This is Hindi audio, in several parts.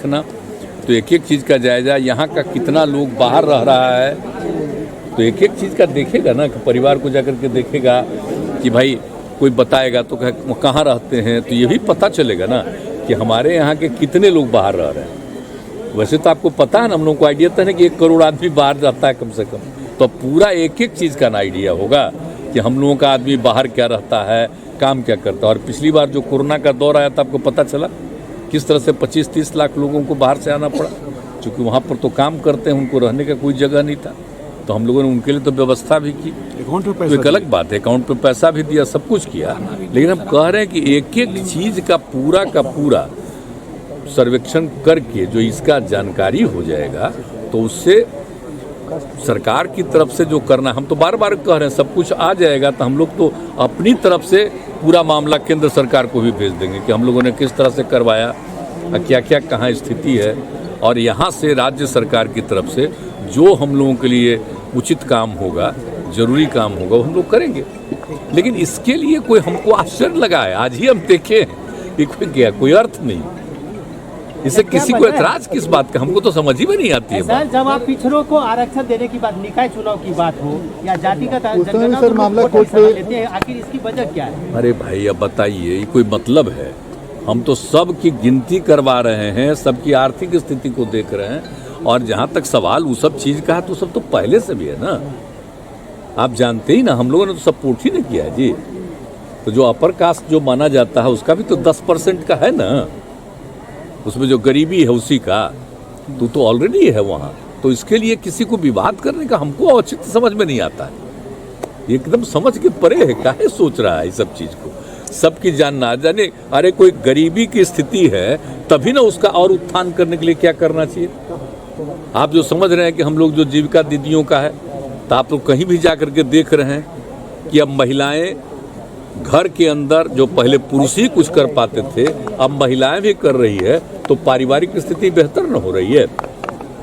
देखना, तो एक एक चीज़ का जायजा, यहाँ का कितना लोग बाहर रह रहा है, तो एक एक चीज़ का देखेगा ना, कि परिवार को जाकर के देखेगा कि भाई कोई बताएगा तो कहाँ रहते हैं, तो ये भी पता चलेगा ना कि हमारे यहाँ के कितने लोग बाहर रह रहे हैं। वैसे तो आपको पता है ना, हम लोग को आइडिया था ना कि 1 करोड़ आदमी बाहर जाता है कम से कम, तो पूरा एक एक चीज़ का ना आइडिया होगा कि हम लोगों का आदमी बाहर क्या रहता है, काम क्या करता है। और पिछली बार जो कोरोना का दौर आया था, आपको पता चला किस तरह से 25-30 लाख लोगों को बाहर से आना पड़ा, क्योंकि वहाँ पर तो काम करते हैं, उनको रहने का कोई जगह नहीं था, तो हम लोगों ने उनके लिए तो व्यवस्था भी की। अकाउंट पे तो एक अलग बात है, अकाउंट पे पैसा भी दिया, सब कुछ किया, लेकिन हम कह रहे हैं कि एक एक चीज़ का पूरा सर्वेक्षण करके जो इसका जानकारी हो जाएगा, तो उससे सरकार की तरफ से जो करना, हम तो बार बार कह रहे हैं, सब कुछ आ जाएगा तो हम लोग तो अपनी तरफ से पूरा मामला केंद्र सरकार को भी भेज देंगे कि हम लोगों ने किस तरह से करवाया, क्या क्या कहाँ स्थिति है, और यहाँ से राज्य सरकार की तरफ से जो हम लोगों के लिए उचित काम होगा, जरूरी काम होगा, वो हम लोग करेंगे। लेकिन इसके लिए कोई हमको आश्चर्य लगा है, आज ही हम देखे ये कोई अर्थ नहीं, इससे किसी को एतराज किस बात का, हमको तो समझ ही में नहीं आती है सर। जब आप पिछड़ों को आरक्षण देने की बात, निकाय चुनाव की बात हो या जातिगत जनगणना, सर मामला कोर्ट में लेते हैं, आखिर इसकी वजह क्या है? अरे भाई अब बताइए, ये कोई मतलब है? हम तो सब की गिनती करवा रहे हैं, सबकी आर्थिक स्थिति को देख रहे हैं, और जहाँ तक सवाल वो सब चीज़ का है, तो सब तो पहले से भी है ना, आप जानते ही ना, हम लोगों ने तो सपोर्ट ही नहीं किया है जी। तो जो अपर कास्ट जो माना जाता है, उसका भी तो 10% का है ना, उसमें जो गरीबी है उसी का तो ऑलरेडी है वहाँ। तो इसके लिए किसी को विवाद करने का हमको औचित्य समझ में नहीं आता है, एकदम समझ के परे है, काहे सोच रहा है इस सब चीज़ को, सबकी जानना जाने। अरे कोई गरीबी की स्थिति है तभी ना उसका और उत्थान करने के लिए क्या करना चाहिए। आप जो समझ रहे हैं कि हम लोग जो जीविका दीदियों का है, तो आप लोग कहीं भी जा कर के देख रहे हैं कि अब महिलाएं घर के अंदर, जो पहले पुरुष ही कुछ कर पाते थे, अब महिलाएं भी कर रही है, तो पारिवारिक स्थिति बेहतर न हो रही है।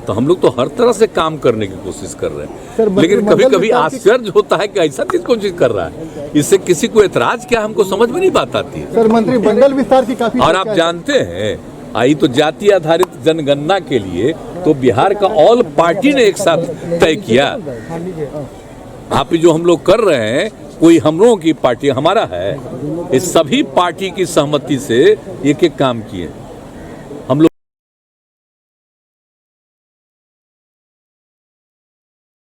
तो हम लोग तो हर तरह से काम करने की कोशिश कर रहे हैं, लेकिन कभी कभी आश्चर्य होता है कि ऐसा चीज कौन चीज कर रहा है, इससे किसी को एतराज क्या, हमको समझ में नहीं बात आती है। सर मंत्री मंडल विस्तार की काफी, और आप जानते हैं, आई तो जाति आधारित जनगणना के लिए तो बिहार का ऑल पार्टी ने एक साथ तय किया। आप जो हम लोग कर रहे हैं, कोई हम लोगों की पार्टी हमारा है, इस सभी पार्टी की सहमति से एक एक काम किए।